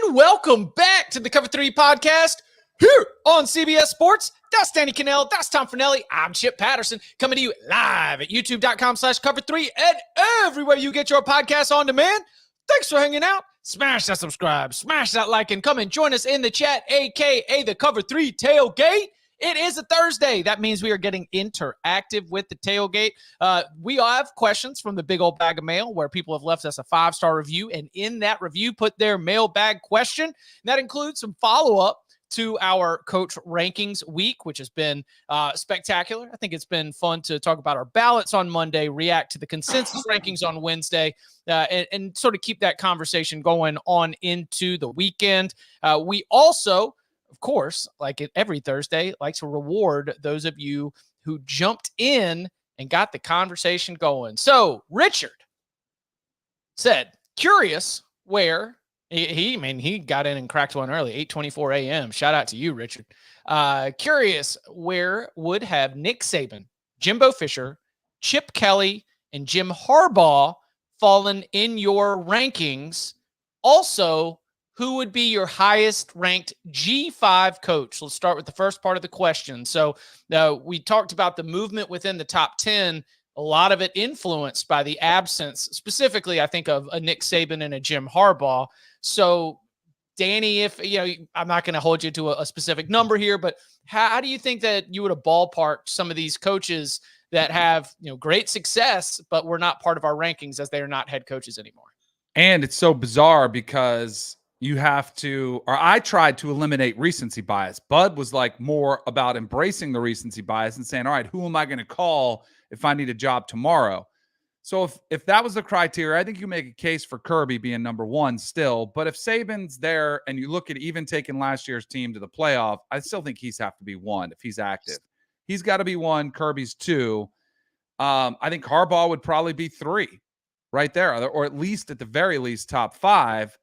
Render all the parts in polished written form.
and welcome back to the Cover 3 podcast here on CBS Sports. That's Danny Cannell. That's Tom Fornelli. I'm Chip Patterson coming to you live at youtube.com/cover3 and everywhere you get your podcasts on demand. Thanks for hanging out. Smash that subscribe, smash that like, and come and join us in the chat, a.k.a. the Cover 3 Tailgate. It is a Thursday. That means we are getting interactive with the tailgate. We all have questions from the big old bag of mail where people have left us a 5-star review, and in that review put their mailbag question. And that includes some follow-up to our coach rankings week, which has been spectacular. I think it's been fun to talk about our ballots on Monday, react to the consensus rankings on Wednesday, and sort of keep that conversation going on into the weekend. We also, of course, like every Thursday, like to reward those of you who jumped in and got the conversation going. So Richard said, curious where he got in and cracked one early, 8:24 a.m. Shout out to you, Richard. Curious where would have Nick Saban, Jimbo Fisher, Chip Kelly, and Jim Harbaugh fallen in your rankings? Also, who would be your highest ranked G5 coach? Let's start with the first part of the question. So we talked about the movement within the top 10, a lot of it influenced by the absence, specifically, I think, of a Nick Saban and a Jim Harbaugh. So Danny, if I'm not going to hold you to a specific number here, but how do you think that you would have ballparked some of these coaches that have, great success, but were not part of our rankings as they are not head coaches anymore? And it's so bizarre because I tried to eliminate recency bias. Bud was like more about embracing the recency bias and saying, all right, who am I going to call if I need a job tomorrow? So if that was the criteria, I think you make a case for Kirby being number one still. But if Saban's there and you look at even taking last year's team to the playoff, I still think he's have to be one if he's active. He's got to be one. Kirby's two. I think Harbaugh would probably be three right there, or at least at the very least top five.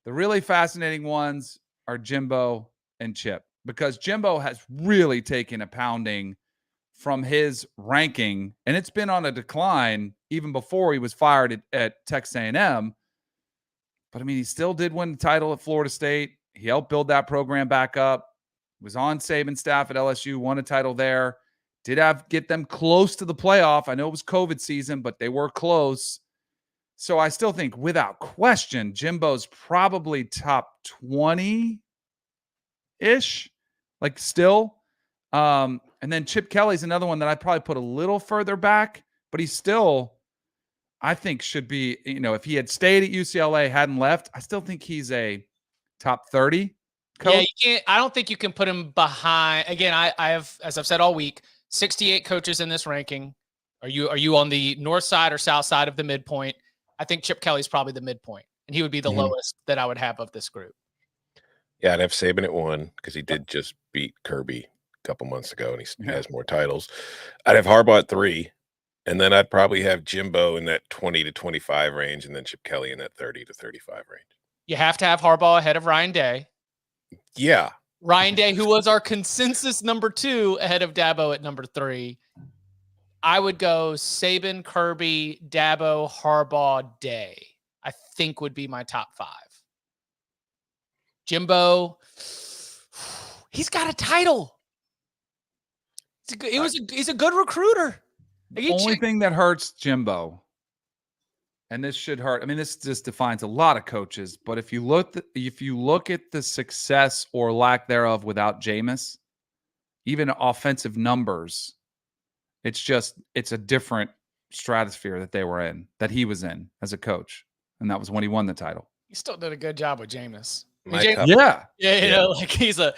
The really fascinating ones are Jimbo and Chip, because Jimbo has really taken a pounding from his ranking, and it's been on a decline even before he was fired at Texas A&M. But, he still did win the title at Florida State. He helped build that program back up, was on Saban's staff at LSU, won a title there, get them close to the playoff. I know it was COVID season, but they were close. So I still think, without question, Jimbo's probably top 20-ish, still. And then Chip Kelly's another one that I'd probably put a little further back, but he's still, I think, should be, if he had stayed at UCLA, hadn't left, I still think he's a top 30 coach. Yeah, you can't. I don't think you can put him behind. Again, I have, as I've said all week, 68 coaches in this ranking. Are you on the north side or south side of the midpoint? I think Chip Kelly's probably the midpoint, and he would be the lowest that I would have of this group. Yeah, I'd have Saban at 1 because he did just beat Kirby a couple months ago, and he has more titles. I'd have Harbaugh at 3, and then I'd probably have Jimbo in that 20 to 25 range, and then Chip Kelly in that 30 to 35 range. You have to have Harbaugh ahead of Ryan Day. Yeah. Ryan Day, who was our consensus number 2, ahead of Dabo at number 3. I would go Saban, Kirby, Dabo, Harbaugh, Day, I think would be my top 5. Jimbo, he's got a title. He's a good recruiter. The only thing that hurts Jimbo, and this should hurt, this just defines a lot of coaches, but if you look at the success or lack thereof without Jameis, even offensive numbers, it's a different stratosphere that he was in as a coach. And that was when he won the title. He still did a good job with Jameis. He's a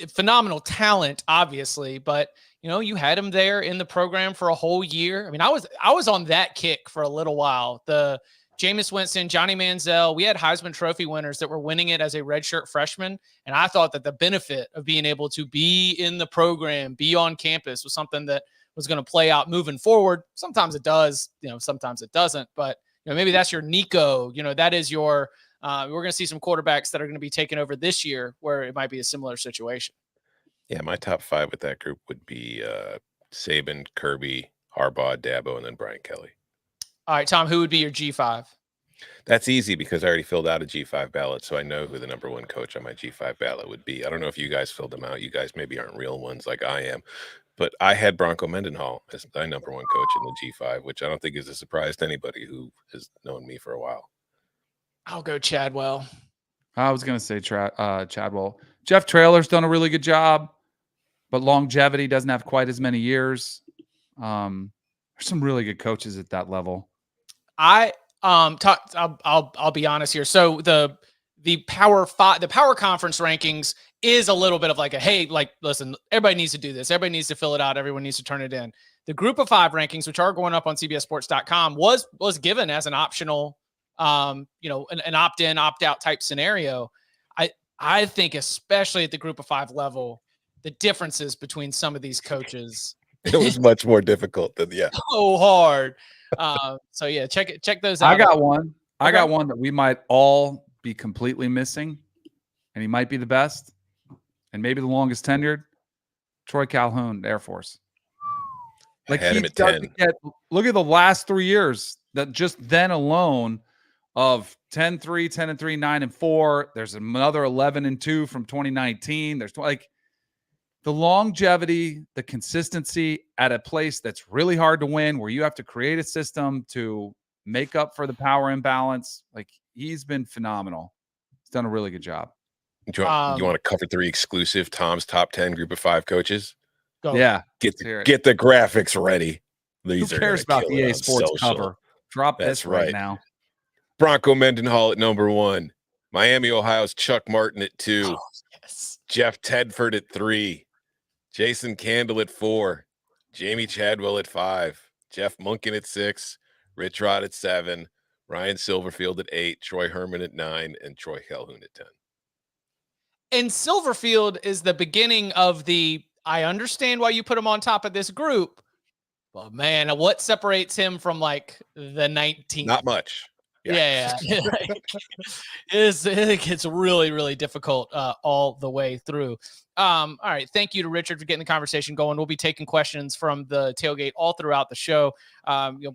phenomenal talent, obviously, but you had him there in the program for a whole year. I was on that kick for a little while. The Jameis Winston, Johnny Manziel, we had Heisman Trophy winners that were winning it as a redshirt freshman. And I thought that the benefit of being able to be in the program, be on campus, was something that was going to play out moving forward. Sometimes it does, sometimes it doesn't. But maybe that's your Nico. That is your. We're going to see some quarterbacks that are going to be taken over this year where it might be a similar situation. Yeah, my top 5 with that group would be Saban, Kirby, Harbaugh, Dabo, and then Brian Kelly. All right, Tom, who would be your G5? That's easy because I already filled out a G5 ballot, so I know who the number one coach on my G5 ballot would be. I don't know if you guys filled them out. You guys maybe aren't real ones like I am, but I had Bronco Mendenhall as my number one coach in the G5, which I don't think is a surprise to anybody who has known me for a while. I'll go Chadwell. I was going to say Chadwell. Jeff Traylor's done a really good job, but longevity doesn't have quite as many years. There's some really good coaches at that level. I'll be honest here. So the Power Conference rankings is a little bit of like listen, everybody needs to do this. Everybody needs to fill it out. Everyone needs to turn it in. The Group of 5 rankings, which are going up on CBSSports.com, was given as an optional, an opt-in, opt-out type scenario. I think especially at the Group of 5 level, the differences between some of these coaches. It was much more difficult than so hard. So yeah, check those out. I got one. I got one that we might all be completely missing, and he might be the best and maybe the longest tenured. Troy Calhoun, Air Force. Like he's starting to get. Look at the last 3 years. That just then alone of 10-3, 10-3, 9-4. There's another 11-2 from 2019. There's like the longevity, the consistency at a place that's really hard to win, where you have to create a system to make up for the power imbalance. Like, he's been phenomenal. He's done a really good job. Do you want a Cover 3 exclusive? Tom's top 10 Group of 5 coaches. Go. Yeah, get the graphics ready. Who cares about EA Sports cover? Drop this right now. Bronco Mendenhall at number 1. Miami, Ohio's Chuck Martin at 2. Oh, yes. Jeff Tedford at 3. Jason Candle at 4. Jamie Chadwell at 5. Jeff Munkin at 6. Rich Rod at 7. Ryan Silverfield at 8. Troy Herman at 9. And Troy Calhoun at 10. And Silverfield is the beginning of I understand why you put him on top of this group, but man, what separates him from like the 19th? Not much. Yeah. It gets really, really difficult all the way through. All right. Thank you to Richard for getting the conversation going. We'll be taking questions from the tailgate all throughout the show.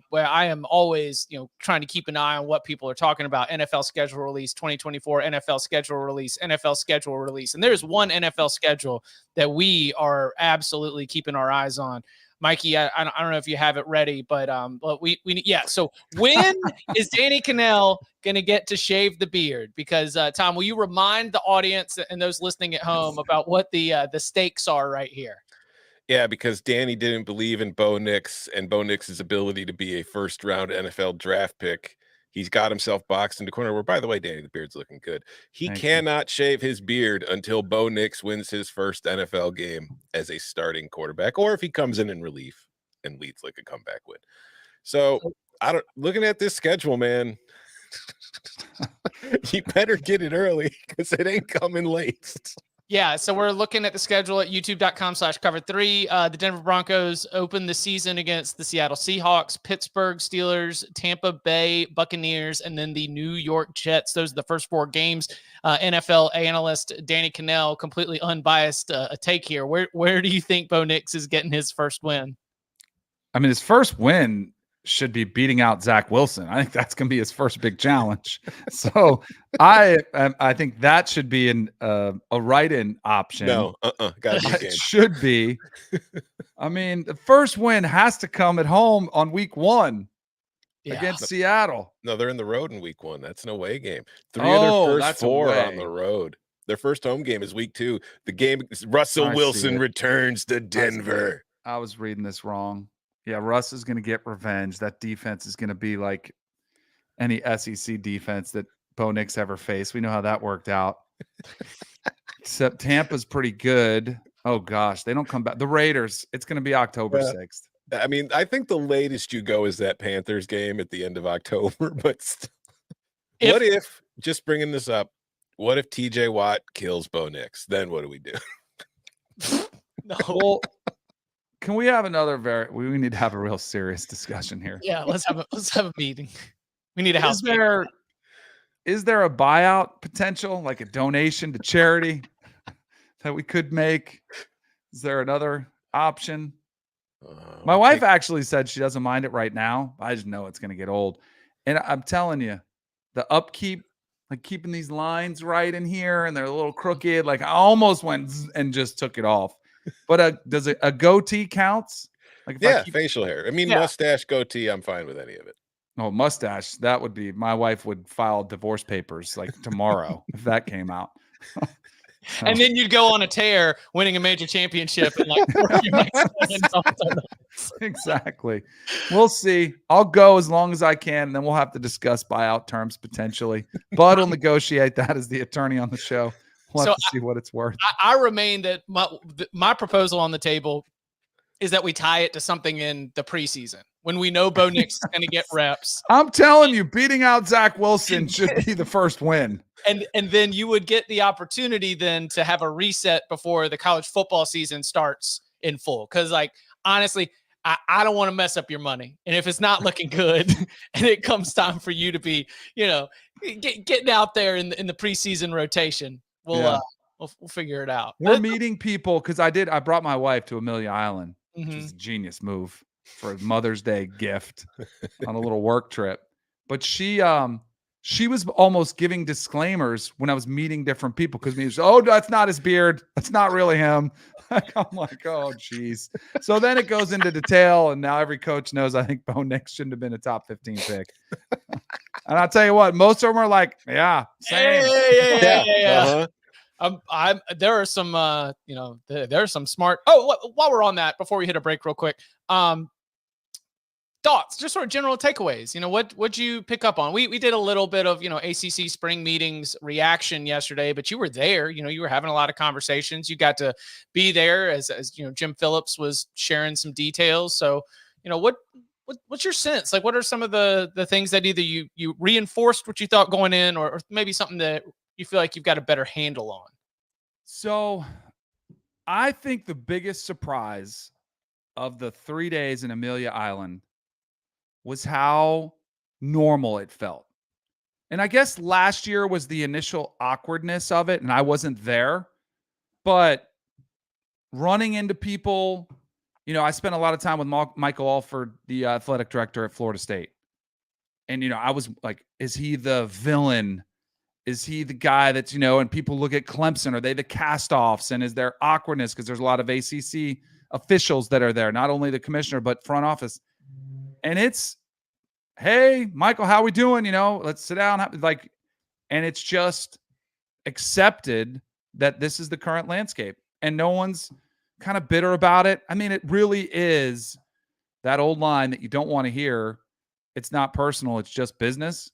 Where I am always, trying to keep an eye on what people are talking about. NFL schedule release, 2024 NFL schedule release, NFL schedule release. And there's one NFL schedule that we are absolutely keeping our eyes on. Mikey, I don't know if you have it ready, but So when is Danny Kanell going to get to shave the beard? Because Tom, will you remind the audience and those listening at home about what the stakes are right here? Yeah, because Danny didn't believe in Bo Nix and Bo Nix's ability to be a first-round NFL draft pick. He's got himself boxed into corner where, by the way, Danny, the beard's looking good. He cannot shave his beard until Bo Nix wins his first NFL game as a starting quarterback, or if he comes in relief and leads like a comeback win. So looking at this schedule, man, you better get it early because it ain't coming late. Yeah, so we're looking at the schedule at youtube.com/cover3. The Denver Broncos open the season against the Seattle Seahawks, Pittsburgh Steelers, Tampa Bay Buccaneers, and then the New York Jets. Those are the first 4 games. NFL analyst Danny Kanell, completely unbiased a take here. Where do you think Bo Nix is getting his first win? I mean, his first win should be beating out Zach Wilson. I think that's going to be his first big challenge. So I think that should be a write-in option. No, it should be. I mean, the first win has to come at home on week 1 against Seattle. No, they're in the road in week 1. That's an away game. 3 of their first 4 are on the road. Their first home game is week 2. The game, Russell Wilson returns to Denver. I was reading this wrong. Yeah, Russ is going to get revenge. That defense is going to be like any SEC defense that Bo Nix ever faced. We know how that worked out. Except Tampa's pretty good. Oh, gosh. They don't come back. The Raiders, it's going to be October 6th. I mean, I think the latest you go is that Panthers game at the end of October. But what if, just bringing this up, what if TJ Watt kills Bo Nix? Then what do we do? No. Well, can we have another we need to have a real serious discussion here. Yeah, let's have a meeting. We need a house. Is there a buyout potential, like a donation to charity that we could make? Is there another option? My wife actually said she doesn't mind it right now. I just know it's going to get old. And I'm telling you, the upkeep, like keeping these lines right in here, and they're a little crooked. Like I almost went and just took it off. But does a goatee counts? Like if I Yeah, keep facial hair. I mean, Yeah. mustache, goatee, I'm fine with any of it. mustache, that would be, my wife would file divorce papers like tomorrow if that came out. So, And then you'd go on a tear, winning a major championship, and like exactly. We'll see. I'll go as long as I can, and then we'll have to discuss buyout terms potentially. Bud will negotiate that as the attorney on the show. We'll have to see what it's worth. I remain that my proposal on the table is that we tie it to something in the preseason when we know Bo Nix is going to get reps. I'm telling you, beating out Zach Wilson should be the first win. And then you would get the opportunity then to have a reset before the college football season starts in full. Because, like, honestly, I don't want to mess up your money. And if it's not looking good and it comes time for you to be, getting out there in the preseason rotation, we'll figure it out. We're meeting people because I brought my wife to Amelia Island, which is a genius move for a Mother's Day gift on a little work trip. But she was almost giving disclaimers when I was meeting different people because me was, oh, that's not his beard. That's not really him. I'm like, oh, geez. So then it goes into detail, and now every coach knows I think Bo Nix shouldn't have been a top 15 pick. And I'll tell you what, most of them are like, yeah, same. Yeah. There are some, there are some smart. Oh, while we're on that, before we hit a break real quick, thoughts, just sort of general takeaways. What'd you pick up on? We did a little bit of, ACC Spring Meetings reaction yesterday, but you were there. You were having a lot of conversations. You got to be there as Jim Phillips was sharing some details. So, what's your sense? Like, what are some of the things that either you reinforced what you thought going in, or maybe something that you feel like you've got a better handle on? So I think the biggest surprise of the 3 days in Amelia Island was how normal it felt. And I guess last year was the initial awkwardness of it, and I wasn't there. But running into people, I spent a lot of time with Michael Alford, the athletic director at Florida State. And, I was like, is he the villain? Is he the guy that's, and people look at Clemson, are they the cast-offs? And is there awkwardness? Because there's a lot of ACC officials that are there, not only the commissioner, but front office. And it's, hey, Michael, how we doing? Let's sit down. And it's just accepted that this is the current landscape. And no one's kind of bitter about it. I mean, it really is that old line that you don't want to hear. It's not personal. It's just business.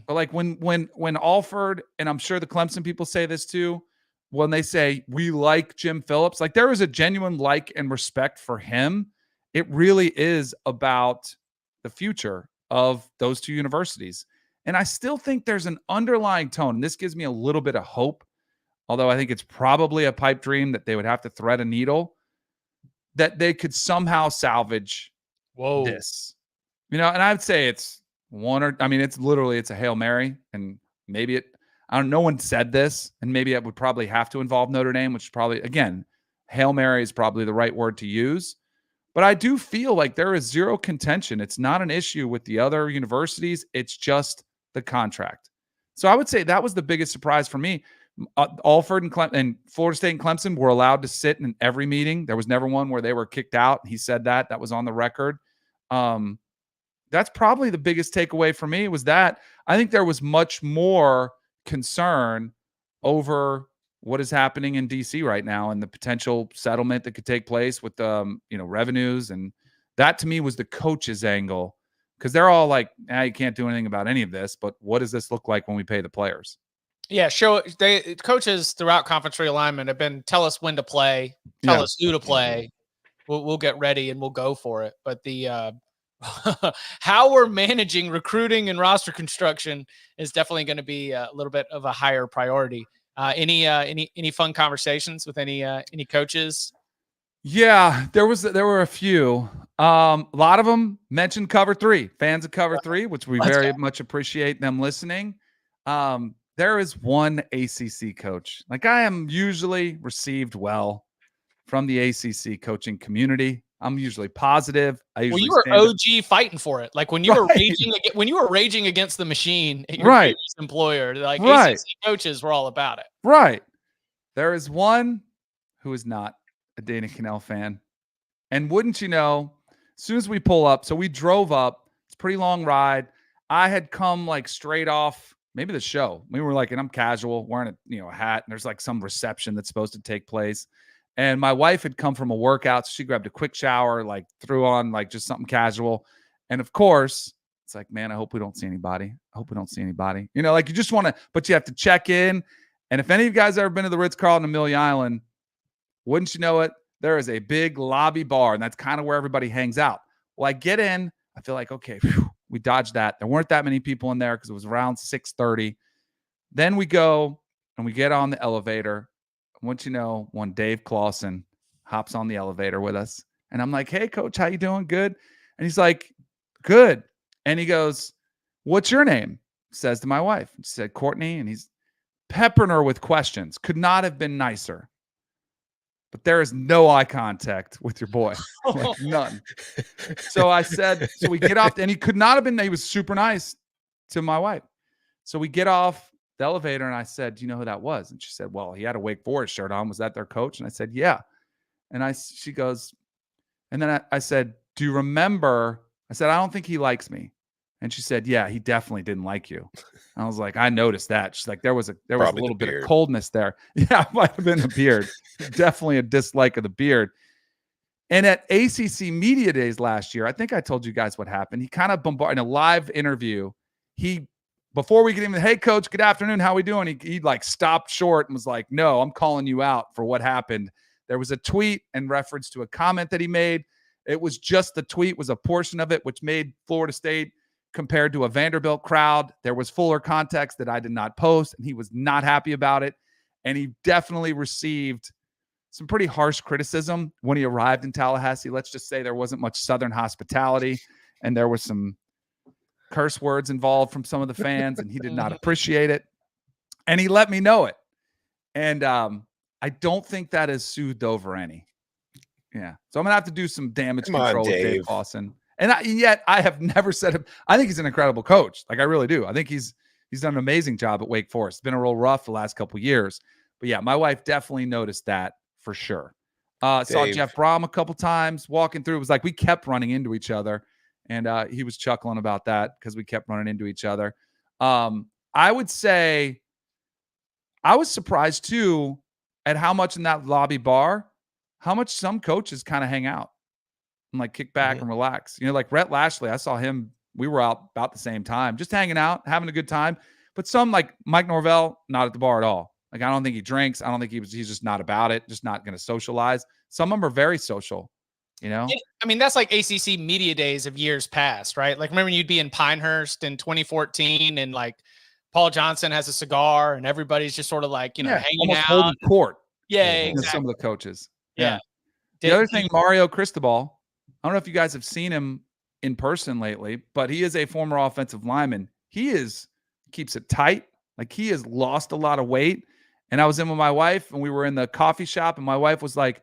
But like when Alford, and I'm sure the Clemson people say this too, when they say we like Jim Phillips, like there is a genuine like and respect for him. It really is about the future of those two universities. And I still think there's an underlying tone. And this gives me a little bit of hope, although I think it's probably a pipe dream that they would have to thread a needle, that they could somehow salvage this. And I'd say it's it's a Hail Mary, and maybe no one said this, and maybe it would probably have to involve Notre Dame, which is probably, again, Hail Mary is probably the right word to use. But I do feel like there is zero contention. It's not an issue with the other universities. It's just the contract. So I would say that was the biggest surprise for me. Alford and Florida State and Clemson were allowed to sit in every meeting. There was never one where they were kicked out. He said that. That was on the record. That's probably the biggest takeaway for me, was that I think there was much more concern over what is happening in DC right now and the potential settlement that could take place with revenues. And that to me was the coach's angle, because they're all like, you can't do anything about any of this, but what does this look like when we pay the players? Yeah, coaches throughout conference realignment have been, tell us when to play, tell us who to play. We'll get ready and we'll go for it. But the how we're managing recruiting and roster construction is definitely going to be a little bit of a higher priority. Any fun conversations with any coaches? Yeah, there were a few. A lot of them mentioned Cover 3, fans of Cover 3, which we very much appreciate them listening. There is one ACC coach. Like, I am usually received well from the ACC coaching community. I'm usually positive. Well, you were OG fighting for it. Like when you were raging against the machine at your previous employer, like ACC coaches were all about it. Right. There is one who is not a Dana Cannell fan. And wouldn't you know, as soon as we pull up, so we drove up, it's a pretty long ride. I had come like straight off maybe the show. We were like, and I'm casual, wearing a hat, and there's like some reception that's supposed to take place. And my wife had come from a workout, so she grabbed a quick shower, like threw on like just something casual. And of course, it's like, man, I hope we don't see anybody. I hope we don't see anybody. Like you just want to, but you have to check in. And if any of you guys ever been to the Ritz-Carlton Amelia Island, wouldn't you know it, there is a big lobby bar, and that's kind of where everybody hangs out. Well, I get in, I feel like, okay, we dodged that. There weren't that many people in there because it was around 6:30. Then we go and we get on the elevator. Once you know, one Dave Clawson hops on the elevator with us. And I'm like, hey, coach, how you doing? Good. And he's like, good. And he goes, what's your name? Says to my wife. She said, Courtney. And he's peppering her with questions. Could not have been nicer. But there is no eye contact with your boy. Like none. So I said, so we get off, and he could not have been, he was super nice to my wife. So we get off the elevator, and I said, do you know who that was? And she said, well, he had a Wake Forest shirt on. Was that their coach? And I said, yeah. And she goes, and then I said, do you remember? I said, I don't think he likes me. And she said, yeah, he definitely didn't like you. I was like, I noticed that. She's like, there was a little bit of coldness there. Yeah, it might have been the beard. Definitely a dislike of the beard. And at ACC Media Days last year, I think I told you guys what happened. He kind of bombarded in a live interview. Before we get him, hey, coach, good afternoon. How we doing? He like stopped short and was like, no, I'm calling you out for what happened. There was a tweet in reference to a comment that he made. It was just the tweet was a portion of it, which made Florida State compared to a Vanderbilt crowd. There was fuller context that I did not post, and he was not happy about it. And he definitely received some pretty harsh criticism when he arrived in Tallahassee. Let's just say there wasn't much Southern hosptality, and there was some curse words involved from some of the fans, and he did not appreciate it. And he let me know it. And I don't think that is soothed over any. Yeah. So I'm going to have to do some damage control with Dave Clawson. And yet I have never said him. I think he's an incredible coach. Like I really do. I think he's done an amazing job at Wake Forest. It's been a real rough the last couple of years. But yeah, my wife definitely noticed that for sure. Saw Jeff Brom a couple times walking through. It was like we kept running into each other. And he was chuckling about that because we kept running into each other. I would say I was surprised too at how much in that lobby bar, how much some coaches kind of hang out and like kick back and relax. Like Rhett Lashley, I saw him. We were out about the same time, just hanging out, having a good time. But some like Mike Norvell, not at the bar at all. Like, I don't think he drinks. I don't think he's just not about it, just not going to socialize. Some of them are very social, I mean, that's like ACC Media Days of years past, right? Like, remember when you'd be in Pinehurst in 2014 and like Paul Johnson has a cigar and everybody's just sort of like, hanging out. Holding court. Yeah, exactly. Some of the coaches. Yeah. The other thing, Mario Cristobal, I don't know if you guys have seen him in person lately, but he is a former offensive lineman. He keeps it tight. Like, he has lost a lot of weight. And I was in with my wife and we were in the coffee shop and my wife was like,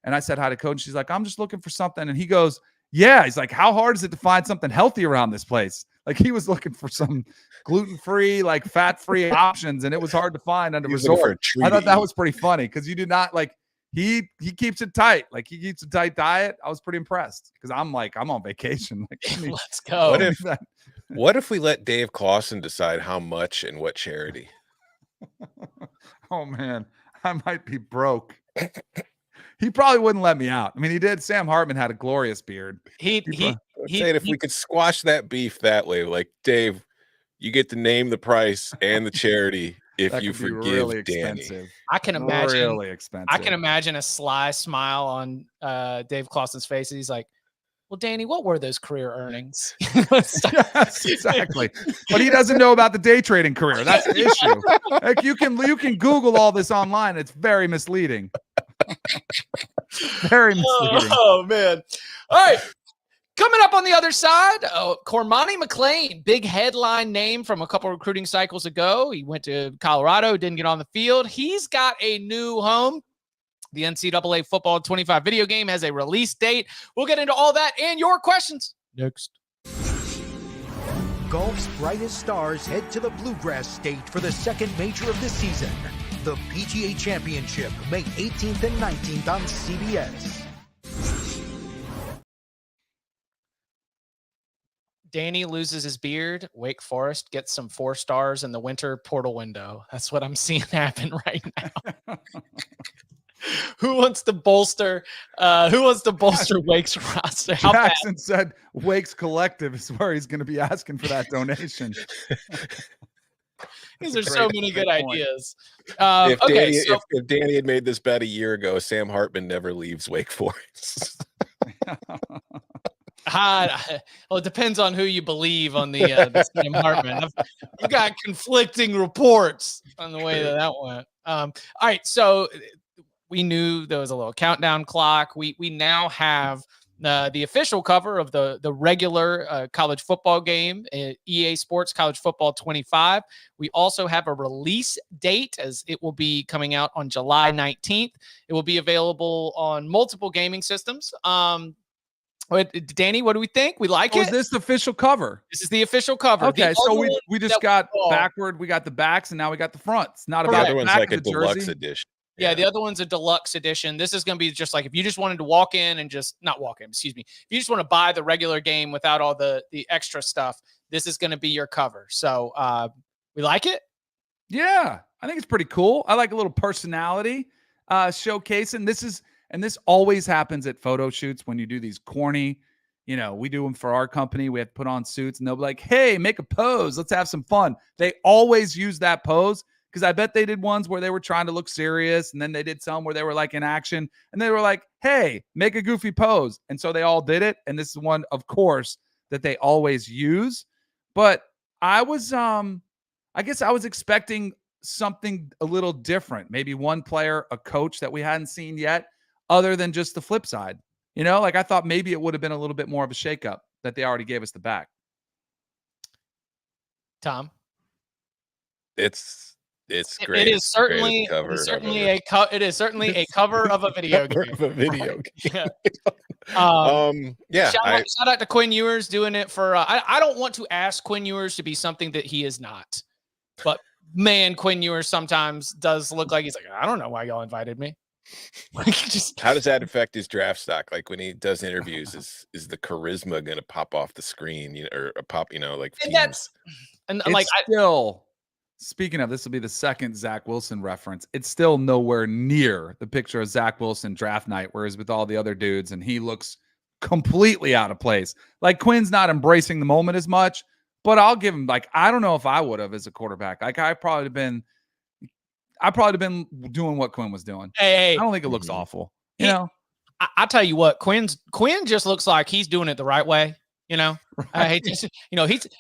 and I said hi to coach. And she's like, I'm just looking for something. And he goes, yeah. He's like, how hard is it to find something healthy around this place? Like, he was looking for some gluten-free, like fat-free options. And it was hard to find under resort. I thought that was pretty funny because you did not like, he keeps it tight. Like, he keeps a tight diet. I was pretty impressed because I'm on vacation. Like, let's go. What if we let Dave Clawson decide how much and what charity? Oh man, I might be broke. He probably wouldn't let me out. I mean, he did. Sam Hartman had a glorious beard. I'm saying if we could squash that beef that way, Dave, you get to name the price and the charity if you forgive really Danny. I can imagine really expensive. I can imagine a sly smile on Dave Clawson's face. He's like, well, Danny, what were those career earnings? Yes, exactly. But he doesn't know about the day trading career. That's the issue. Like, you can Google all this online. It's very misleading. Very misleading. Oh man. All right. Coming up on the other side, Cormani McClain, big headline name from a couple recruiting cycles ago. He went to Colorado, didn't get on the field. He's got a new home The NCAA Football 25 video game has a release date. We'll get into all that and your questions next. Golf's brightest stars head to the Bluegrass State for the second major of the season. The PGA Championship, May 18th and 19th on CBS. Danny loses his beard. Wake Forest gets some 4 stars in the winter portal window. That's what I'm seeing happen right now. Who wants to bolster Wake's roster? Jackson said Wake's Collective is where he's going to be asking for that donation. These are so many good ideas. If Danny had made this bet a year ago, Sam Hartman never leaves Wake Forest. Well, it depends on who you believe on the Sam Hartman. I've got conflicting reports on the way that went. All right, so we knew there was a little countdown clock. We now have the official cover of the regular college football game, EA Sports College Football 25. We also have a release date, as it will be coming out on July 19th. It will be available on multiple gaming systems. Danny, what do we think? We like it? Is this the official cover? This is the official cover. Okay, so we just got backward. We got the backs, and now we got the fronts. Not about the other one's like a deluxe edition. Yeah, the other one's a deluxe edition. This is going to be just like if you just wanted to walk in and just not walk in, excuse me. If you just want to buy the regular game without all the extra stuff, this is going to be your cover. So we like it. Yeah, I think it's pretty cool. I like a little personality showcasing. This always happens at photo shoots when you do these corny, we do them for our company. We have to put on suits and they'll be like, hey, make a pose. Let's have some fun. They always use that pose. Because I bet they did ones where they were trying to look serious, and then they did some where they were like in action, and they were like, hey, make a goofy pose. And so they all did it. And this is one, of course, that they always use. But I guess I was expecting something a little different. Maybe one player, a coach that we hadn't seen yet, other than just the flip side. I thought maybe it would have been a little bit more of a shakeup that they already gave us the back. Tom? It's great. It is certainly a cover of a video game. Shout out to Quinn Ewers doing it for. I don't want to ask Quinn Ewers to be something that he is not, but man, Quinn Ewers sometimes does look like he's like, I don't know why y'all invited me. How does that affect his draft stock? Like when he does interviews, is the charisma going to pop off the screen, or pop? Like still. Speaking of, this will be the second Zach Wilson reference. It's still nowhere near the picture of Zach Wilson draft night, whereas with all the other dudes, and he looks completely out of place. Like Quinn's not embracing the moment as much, but I'll give him, I don't know if I would have as a quarterback. I'd probably been doing what Quinn was doing. Hey, I don't think it looks awful. I tell you what, Quinn just looks like he's doing it the right way. Right.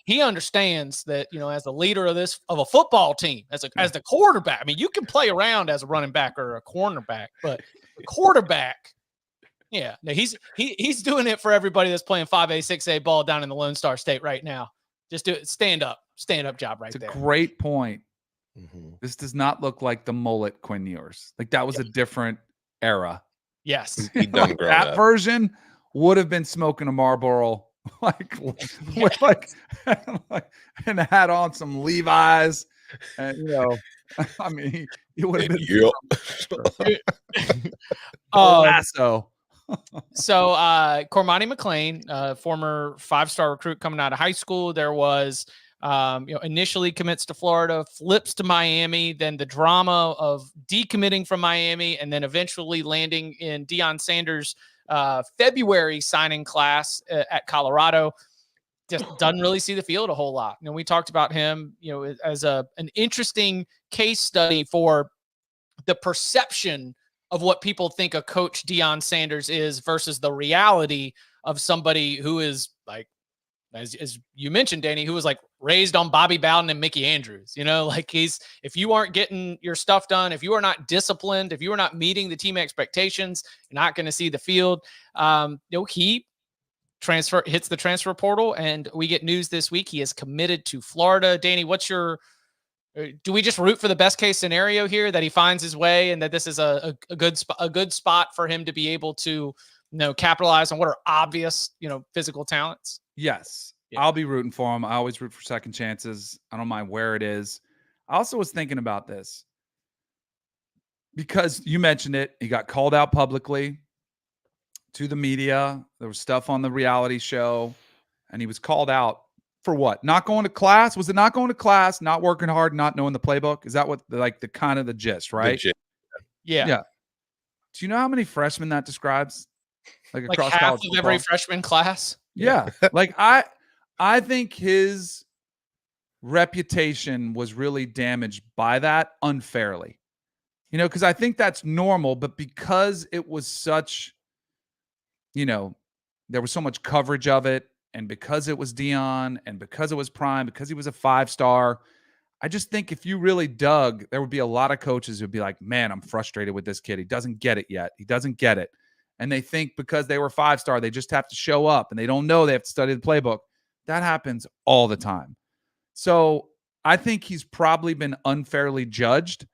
He understands that, as the leader of a football team, as the quarterback. I mean, you can play around as a running back or a cornerback, but the quarterback, no, he's doing it for everybody that's playing 5A, 6A ball down in the Lone Star State right now. Just do it. Stand up job right there. It's a great point. Mm-hmm. This does not look like the mullet Quinn Ewers. Like that was a different era. Yes. That version would have been smoking a Marlboro. And had on some Levi's, and I mean, he would have been lasso. So Cormani McClain, former 5-star recruit coming out of high school, there was initially commits to Florida, flips to Miami, then the drama of decommitting from Miami, and then eventually landing in Deion Sanders' February signing class at Colorado. Just doesn't really see the field a whole lot. We talked about him, as an interesting case study for the perception of what people think a coach Deion Sanders is versus the reality of somebody who is like, as you mentioned, Danny, who was like raised on Bobby Bowden and Mickey Andrews. If you aren't getting your stuff done, if you are not disciplined, if you are not meeting the team expectations, you're not going to see the field. He hits the transfer portal, and we get news this week he is committed to Florida. Danny, what's your Do we just root for the best case scenario here, that he finds his way and that this is a good spot for him to be able to, capitalize on what are obvious, physical talents? Yes. Yeah. I'll be rooting for him. I always root for second chances. I don't mind where it is. I also was thinking about this because you mentioned it. He got called out publicly to the media. There was stuff on the reality show, and he was called out for what? Not going to class? Was it not going to class, not working hard, not knowing the playbook? Is that what the kind of the gist, right? Yeah. Do you know how many freshmen that describes? Like across half college of football? every freshman class. Yeah. Like I think his reputation was really damaged by that unfairly. Because I think that's normal, but because it was such, there was so much coverage of it, and because it was Dion, and because it was Prime, because he was a 5-star, I just think if you really dug, there would be a lot of coaches who'd be like, man, I'm frustrated with this kid. He doesn't get it yet. He doesn't get it. And they think because they were 5-star, they just have to show up, and they don't know they have to study the playbook. That happens all the time. So I think he's probably been unfairly judged.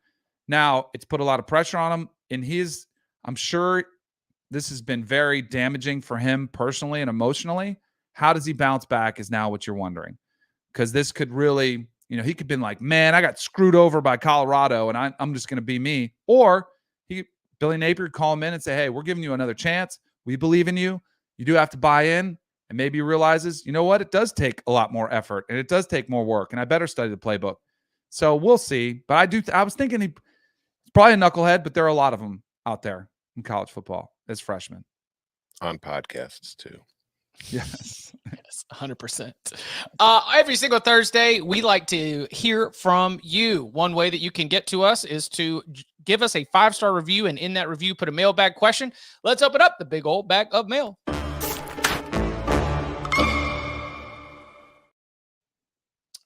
Now, it's put a lot of pressure on him. I'm sure this has been very damaging for him personally and emotionally. How does he bounce back is now what you're wondering. Because this could really, he could have been like, man, I got screwed over by Colorado, and I'm just going to be me. Or Billy Napier call him in and say, hey, we're giving you another chance. We believe in you. You do have to buy in. And maybe he realizes, you know what? It does take a lot more effort, and it does take more work, and I better study the playbook. So we'll see. But I was thinking he's probably a knucklehead, but there are a lot of them out there in college football as freshmen. On podcasts too. Yes. Yes, 100%. Every single Thursday, we like to hear from you. One way that you can get to us is to give us a 5-star review, and in that review, put a mailbag question. Let's open up the big old bag of mail.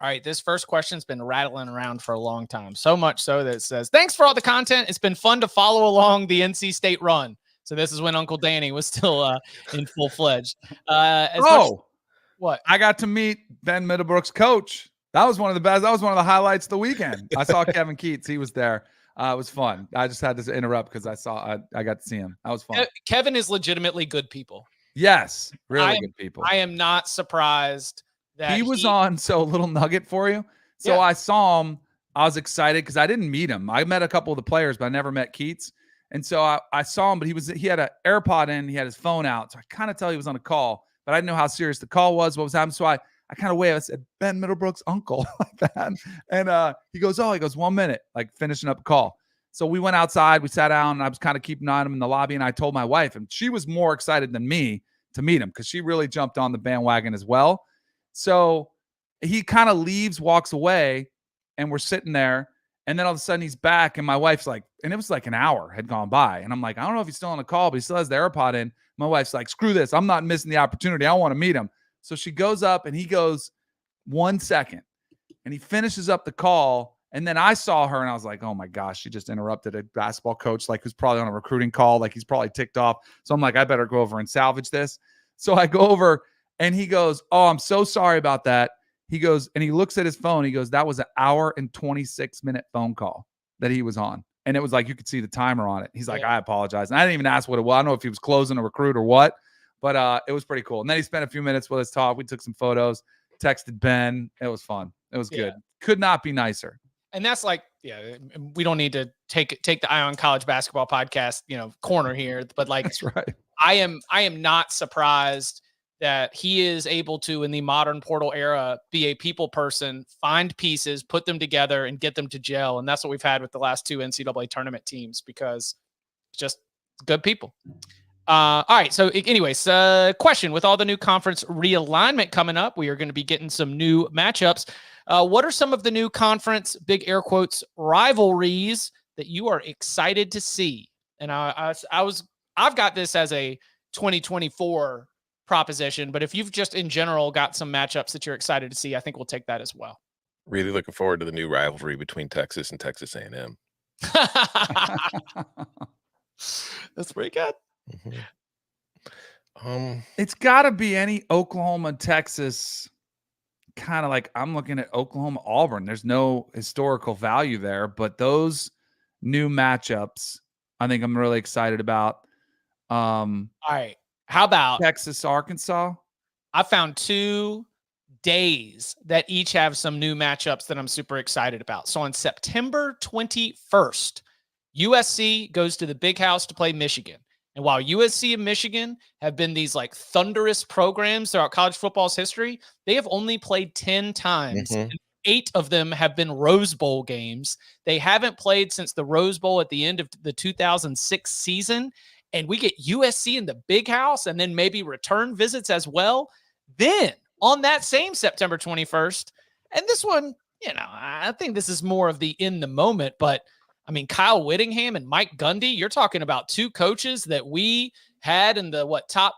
All right, this first question's been rattling around for a long time, so much so that it says, thanks for all the content. It's been fun to follow along the NC State run. So this is when Uncle Danny was still in full-fledged. What? I got to meet Ben Middlebrook's coach. That was one of the best. That was one of the highlights of the weekend. I saw Kevin Keats. He was there. It was fun. I just had to interrupt because I got to see him. That was fun. Kevin is legitimately good people. Yes, really good people. I am not surprised that he was on. So a little nugget for you. So yeah. I saw him. I was excited because I didn't meet him. I met a couple of the players, but I never met Keats. And so I saw him, but he had an AirPod in. He had his phone out. So I kind of tell he was on a call, but I didn't know how serious the call was, what was happening. So I kind of waved. I said, Ben Middlebrook's uncle, like that. And he goes, 1 minute, like finishing up a call. So we went outside. We sat down, and I was kind of keeping an eye on him in the lobby. And I told my wife, and she was more excited than me to meet him because she really jumped on the bandwagon as well. So he kind of leaves, walks away, and we're sitting there. And then all of a sudden he's back, and my wife's like, and it was like an hour had gone by. And I'm like, I don't know if he's still on the call, but he still has the AirPod in. My wife's like, screw this. I'm not missing the opportunity. I want to meet him. So she goes up, and he goes 1 second, and he finishes up the call. And then I saw her, and I was like, oh my gosh, she just interrupted a basketball coach, like who's probably on a recruiting call. Like he's probably ticked off. So I'm like, I better go over and salvage this. So I go over, and he goes, oh, I'm so sorry about that. He goes, and he looks at his phone. He goes, that was an 1 and 26-minute phone call that he was on. And it was like, you could see the timer on it. He's like, I apologize. And I didn't even ask what it was. I don't know if he was closing a recruit or what, but it was pretty cool. And then he spent a few minutes with us talk. We took some photos, texted Ben. It was fun. It was good. Could not be nicer. And that's like, we don't need to take the Eye on College Basketball podcast, corner here, but like, that's right. I am not surprised that he is able to, in the modern portal era, be a people person, find pieces, put them together, and get them to gel. And that's what we've had with the last 2 NCAA tournament teams, because just good people. All right. So anyways, question, with all the new conference realignment coming up, we are going to be getting some new matchups. What are some of the new conference, big air quotes, rivalries that you are excited to see? And I've got this as a 2024 proposition, but if you've just in general got some matchups that you're excited to see, I think we'll take that as well. Really looking forward to the new rivalry between Texas and Texas A&M. That's pretty good. Mm-hmm. It's got to be any Oklahoma, Texas kind of like I'm looking at Oklahoma Auburn. There's no historical value there, but those new matchups, I think I'm really excited about. All right. How about Texas, Arkansas? I found 2 days that each have some new matchups that I'm super excited about. So on September 21st, USC goes to the Big House to play Michigan. And while USC and Michigan have been these like thunderous programs throughout college football's history, they have only played 10 times. Mhm. 8 of them have been Rose Bowl games. They haven't played since the Rose Bowl at the end of the 2006 season. And we get USC in the Big House and then maybe return visits as well. Then on that same September 21st, and this one, I think this is more of the in the moment, but I mean, Kyle Whittingham and Mike Gundy, you're talking about 2 coaches that we had in the top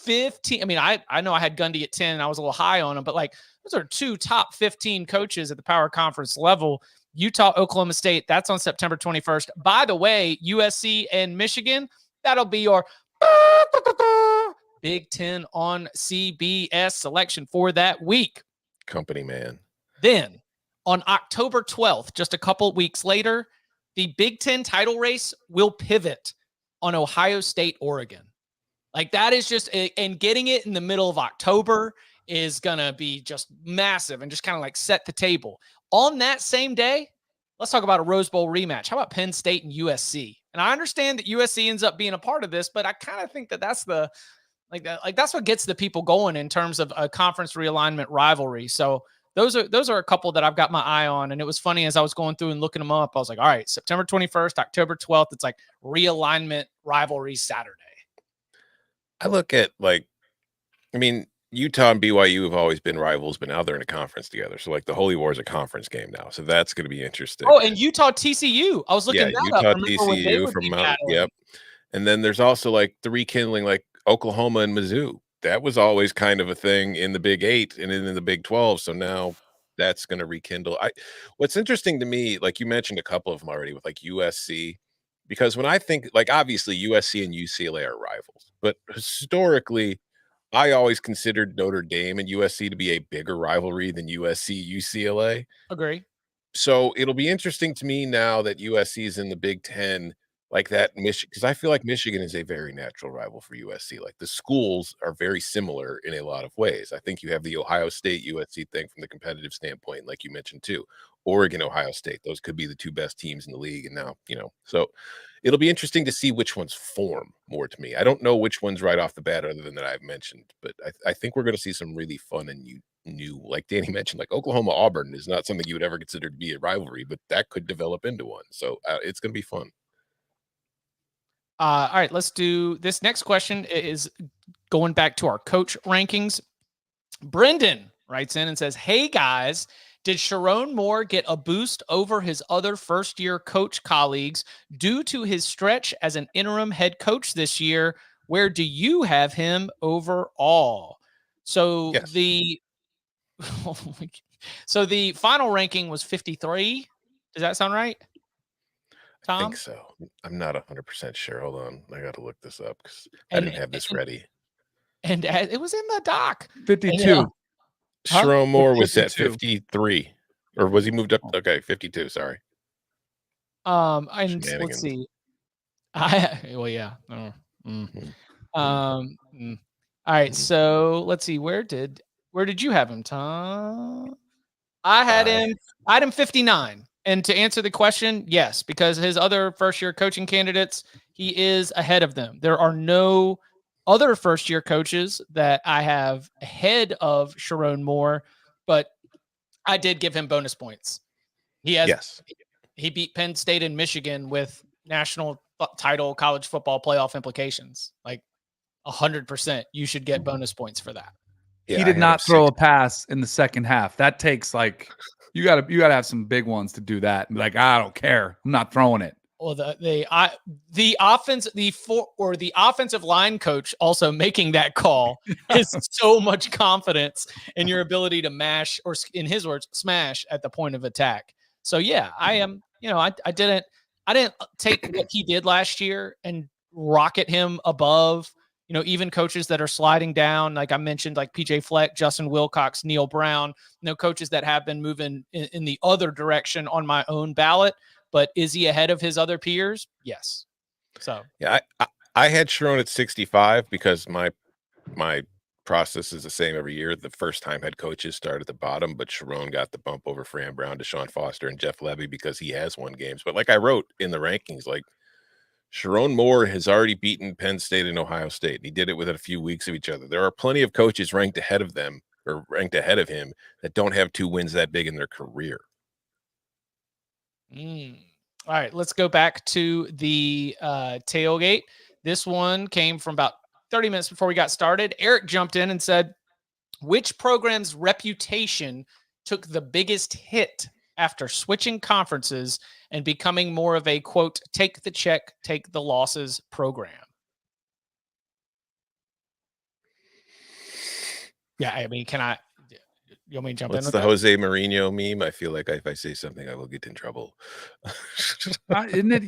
15. I mean, I know I had Gundy at 10 and I was a little high on him, but like those are 2 top 15 coaches at the power conference level. Utah, Oklahoma State, that's on September 21st. By the way, USC and Michigan, that'll be your Big Ten on CBS selection for that week. Company man. Then on October 12th, just a couple weeks later, the Big Ten title race will pivot on Ohio State, Oregon. Like that is just, and getting it in the middle of October is going to be just massive and just kind of like set the table. On that same day, let's talk about a Rose Bowl rematch. How about Penn State and USC? And I understand that USC ends up being a part of this, but I kind of think that that's that's what gets the people going in terms of a conference realignment rivalry. So those are a couple that I've got my eye on. And it was funny as I was going through and looking them up, I was like, all right, September 21st, October 12th, it's like realignment rivalry Saturday. I look at Utah and BYU have always been rivals, but now they're in a conference together. So like the Holy War is a conference game now. So that's going to be interesting. Oh, and Utah TCU. I was looking that Utah up. TCU from Mount. Yep. And then there's also like the rekindling, like Oklahoma and Mizzou. That was always kind of a thing in the Big 8 and in the Big 12. So now that's going to rekindle. What's interesting to me, like you mentioned a couple of them already with like USC, because when I think like obviously USC and UCLA are rivals, but historically, I always considered Notre Dame and USC to be a bigger rivalry than USC UCLA. Agree. So it'll be interesting to me now that USC is in the Big 10, like that Michigan, because I feel like Michigan is a very natural rival for USC. Like the schools are very similar in a lot of ways. I think you have the Ohio State USC thing from the competitive standpoint, like you mentioned too. Oregon, Ohio State, those could be the 2 best teams in the league. And now, so it'll be interesting to see which ones form more to me. I don't know which ones right off the bat other than that I've mentioned, but I think we're going to see some really fun and new, like Danny mentioned, like Oklahoma Auburn is not something you would ever consider to be a rivalry, but that could develop into one. So it's going to be fun. All right, let's do this. Next question is going back to our coach rankings. Brendan writes in and says, hey guys, did Sherrone Moore get a boost over his other first-year coach colleagues due to his stretch as an interim head coach this year? Where do you have him overall? So yes. the final ranking was 53. Does that sound right, Tom? I think so. I'm not 100% sure. Hold on. I got to look this up because I didn't have this ready. And it was in the doc. 52. Sherrone Moore was at 53, or was he moved up? Okay, 52. Sorry. And let's see. Yeah. All right. So let's see. Where did you have him, Tom? I had him 59. And to answer the question, yes, because his other first-year coaching candidates, he is ahead of them. There are no other first-year coaches that I have ahead of Sherrone Moore, but I did give him bonus points. He beat Penn State and Michigan with national title college football playoff implications. Like 100%, you should get bonus points for that. Yeah, he did not throw a pass in the second half. That takes like you gotta have some big ones to do that. Like, I don't care. I'm not throwing it. Well, the offensive line coach also making that call is so much confidence in your ability to mash, or in his words, smash at the point of attack. So yeah, I am. I didn't take what he did last year and rocket him above even coaches that are sliding down, like I mentioned, like PJ Fleck, Justin Wilcox, Neil Brown, coaches that have been moving in the other direction on my own ballot. But is he ahead of his other peers? Yes. So yeah, I had Sherrone at 65 because my process is the same every year. The first time head coaches start at the bottom, but Sherrone got the bump over Fran Brown, Deshaun Foster, and Jeff Levy because he has won games. But like I wrote in the rankings, like Sherrone Moore has already beaten Penn State and Ohio State. And he did it within a few weeks of each other. There are plenty of coaches ranked ahead of them or ranked ahead of him that don't have 2 wins that big in their career. All right, let's go back to the tailgate. This one came from about 30 minutes before we got started. Eric jumped in and said, which program's reputation took the biggest hit after switching conferences and becoming more of a, quote, take the check, take the losses program? Yeah, I mean, you want me to jump in? What's the Jose Mourinho meme? I feel like if I say something, I will get in trouble. Isn't it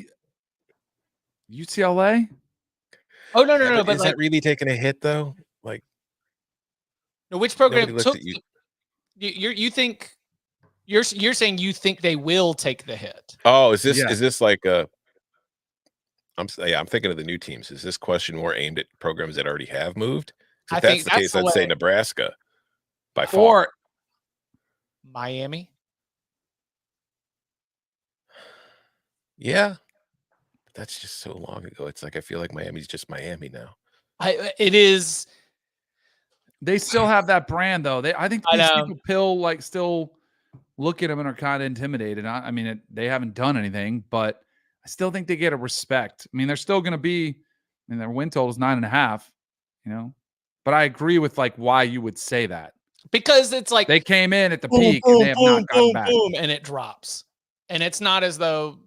UCLA? Oh, no. But is that really taking a hit, though? Like, no, which program took you think you're saying you think they will take the hit? Oh, is this like a? I'm thinking of the new teams. Is this question more aimed at programs that already have moved? If that's the case, I'd say Nebraska by far. Or Miami. Yeah, that's just so long ago. It's like I feel like Miami's just Miami now. It is. They still have that brand, though. I think these people still look at them and are kind of intimidated. I mean, they haven't done anything, but I still think they get a respect. I mean, they're still going to be. I mean, their win total is 9.5. But I agree with why you would say that, because it's like they came in at the peak and they have not gotten back, and it drops, and it's not as though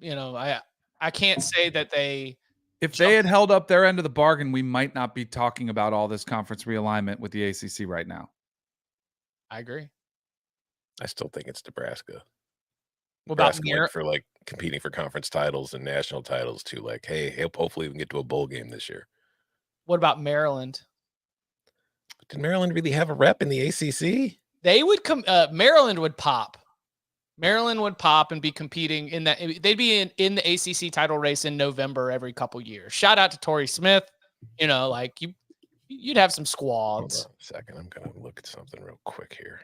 I can't say that they. If they had held up their end of the bargain, we might not be talking about all this conference realignment with the ACC right now. I agree. I still think it's Nebraska. What Nebraska about went for competing for conference titles and national titles too. Hey, hopefully we can get to a bowl game this year. What about Maryland? Did Maryland really have a rep in the ACC? They would come. Maryland would pop. Maryland would pop and be competing in that. They'd be in the ACC title race in November every couple years. Shout out to Torrey Smith. You'd have some squads. Hold on a second. I'm going to look at something real quick here.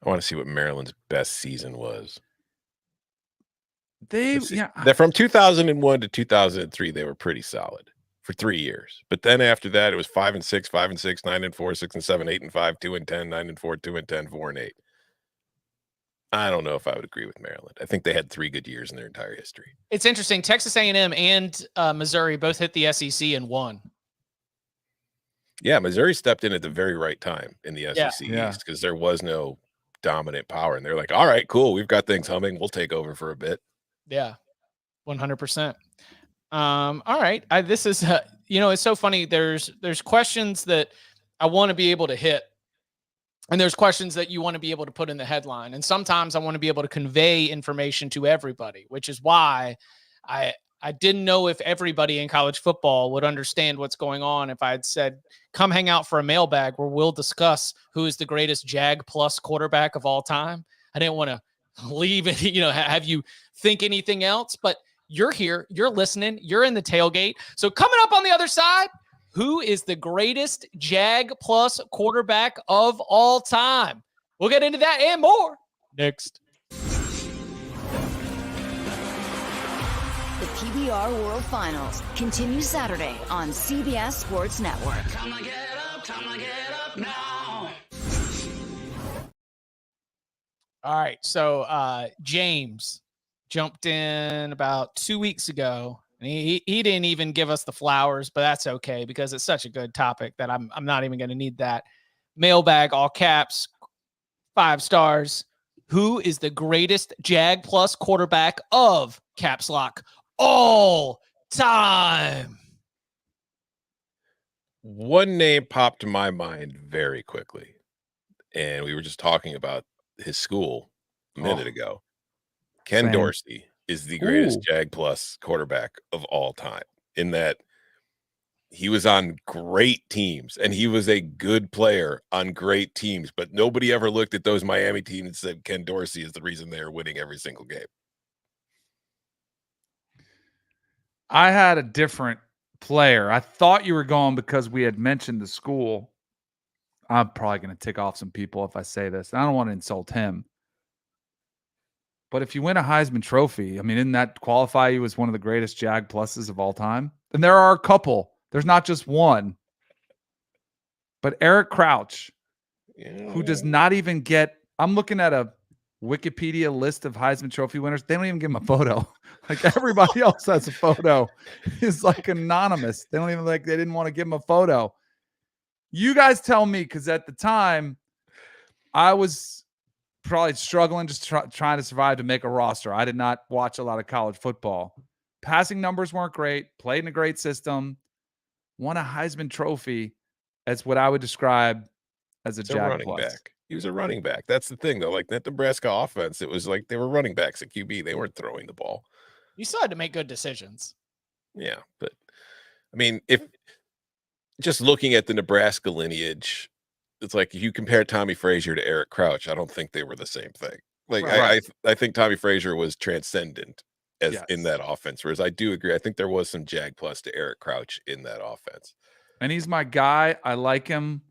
I want to see what Maryland's best season was. They're from 2001 to 2003. They were pretty solid for 3 years. But then after that, it was 5-6, 5-6, 9-4, 6-7, 8-5, 2-10, 9-4, 2-10, 4-8. I don't know if I would agree with Maryland. I think they had 3 good years in their entire history. It's interesting. Texas A&M and Missouri both hit the SEC and won. Yeah, Missouri stepped in at the very right time in the SEC East because there was no dominant power. And they're like, all right, cool. We've got things humming. We'll take over for a bit. Yeah, 100%. All right. This is, it's so funny. There's questions that I want to be able to hit. And there's questions that you want to be able to put in the headline. And sometimes I want to be able to convey information to everybody, which is why I didn't know if everybody in college football would understand what's going on if I had said, come hang out for a mailbag where we'll discuss who is the greatest Jag plus quarterback of all time. I didn't want to leave it, have you think anything else, but you're here, you're listening, you're in the tailgate. So coming up on the other side, who is the greatest Jag plus quarterback of all time? We'll get into that and more next. The PBR World Finals continue Saturday on CBS Sports Network. Time to get up now. All right, so James jumped in about 2 weeks ago. And he didn't even give us the flowers, but that's okay because it's such a good topic that I'm not even going to need that. Mailbag, all caps, 5 stars. Who is the greatest Jag plus quarterback of caps lock all time? One name popped to my mind very quickly, and we were just talking about his school a minute ago. Ken Dorsey is the greatest Jag plus quarterback of all time, in that he was on great teams, and he was a good player on great teams, but nobody ever looked at those Miami teams and said Ken Dorsey is the reason they are winning every single game. I had a different player. I thought you were going because we had mentioned the school. I'm probably going to tick off some people if I say this. I don't want to insult him. But if you win a Heisman Trophy, I mean, didn't that qualify you as one of the greatest Jag pluses of all time? And there are a couple. There's not just one. But Eric Crouch, who does not even get – I'm looking at a Wikipedia list of Heisman Trophy winners. They don't even give him a photo. Like everybody else has a photo. It's like anonymous. They don't even they didn't want to give him a photo. You guys tell me, because at the time, I was probably struggling, just trying to survive to make a roster. I did not watch a lot of college football. Passing numbers weren't great. Played in a great system. Won a Heisman Trophy as what I would describe as a Jag running plus. back. He was a running back. That's the thing, though. Like that Nebraska offense, it was like they were running backs at QB. They weren't throwing the ball. You still had to make good decisions. Yeah, but I mean, if just looking at the Nebraska lineage, it's like if you compare Tommy Frazier to Eric Crouch, I don't think they were the same thing. Like Right. I think Tommy Frazier was transcendent as in Yes. that offense, whereas I do agree. I think there was some Jag plus to Eric Crouch in that offense. And he's my guy. I like him.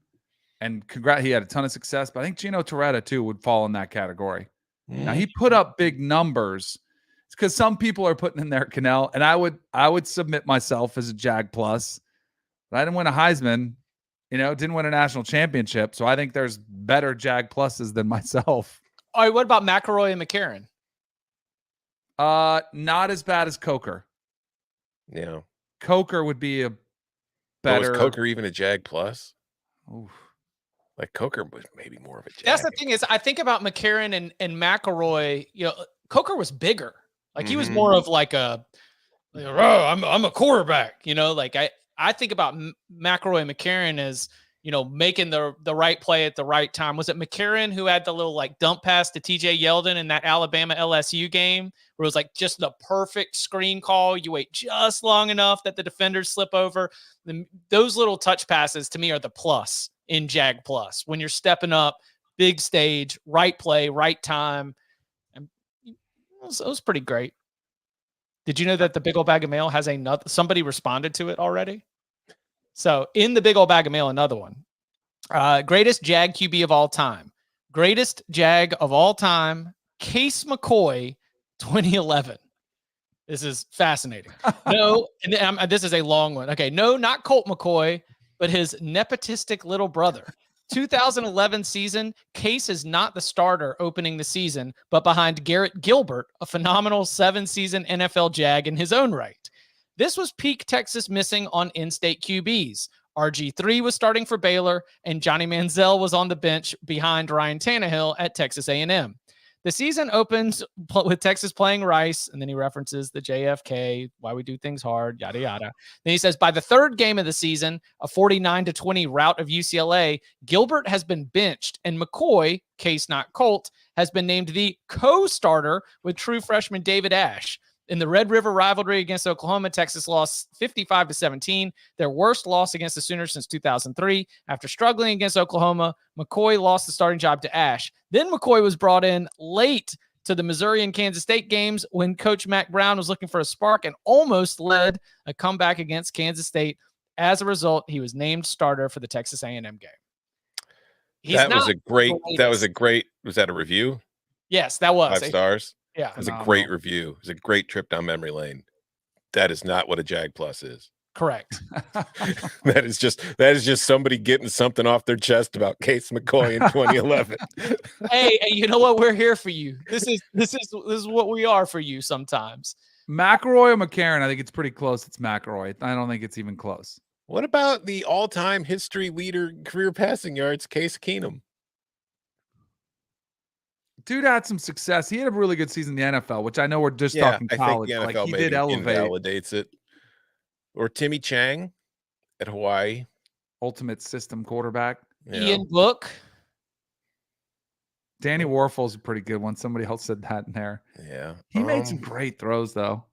And he had a ton of success. But I think Gino Torretta, too, would fall in that category. Now, he put up big numbers. It's because some people are putting in there Cannell. And I would submit myself as a Jag plus. But I didn't win a Heisman. Didn't win a national championship. So I think there's better Jag pluses than myself. All right, what about McElroy and McCarron? Not as bad as Coker. Yeah. Coker would be a better. Was Coker even a Jag plus? Oof. Like Coker was maybe more of a Jag. That's the thing is I think about McCarron and McElroy. Coker was bigger. Like he was more of like I'm a quarterback. I think about McElroy and McCarron as making the right play at the right time. Was it McCarron who had the little like dump pass to TJ Yeldon in that Alabama LSU game where it was like just the perfect screen call? You wait just long enough that the defenders slip over. Those little touch passes to me are the plus in Jag plus when you're stepping up, big stage, right play, right time. And it was pretty great. Did you know that the Big Old Bag of Mail has somebody responded to it already? So in the Big Old Bag of Mail, another one. Greatest Jag QB of all time. Greatest Jag of all time, Case McCoy, 2011. This is fascinating. No, and this is a long one. Okay, no, not Colt McCoy, but his nepotistic little brother. 2011 season, Case is not the starter opening the season, but behind Garrett Gilbert, a phenomenal 7-season NFL Jag in his own right. This was peak Texas missing on in-state QBs. RG3 was starting for Baylor, and Johnny Manziel was on the bench behind Ryan Tannehill at Texas A&M. The season opens with Texas playing Rice, and then he references the JFK, why we do things hard, yada, yada. Then he says, by the third game of the season, a 49-20 rout of UCLA, Gilbert has been benched, and McCoy, Case not Colt, has been named the co-starter with true freshman David Ash. In the Red River rivalry against Oklahoma, Texas lost 55-17, their worst loss against the Sooners since 2003. After struggling against Oklahoma, McCoy lost the starting job to Ash. Then McCoy was brought in late to the Missouri and Kansas State games when Coach Mack Brown was looking for a spark and almost led a comeback against Kansas State. As a result, he was named starter for the Texas A&M game. Was that a review? Yes, that was 5 stars. Yeah. It was a great review. It was a great trip down memory lane. That is not what a Jag plus is. Correct. That is just somebody getting something off their chest about Case McCoy in 2011. Hey, you know what? We're here for you. This is what we are for you sometimes. McElroy or McCarron? I think it's pretty close. It's McElroy. I don't think it's even close. What about the all-time history leader career passing yards, Case Keenum? Dude had some success. He had a really good season in the NFL, which I know we're just talking college. I think the NFL he did elevate. invalidates it. Or Timmy Chang at Hawaii. Ultimate system quarterback. Yeah. Ian Book. Danny Warfel's a pretty good one. Somebody else said that in there. Yeah. He made some great throws, though.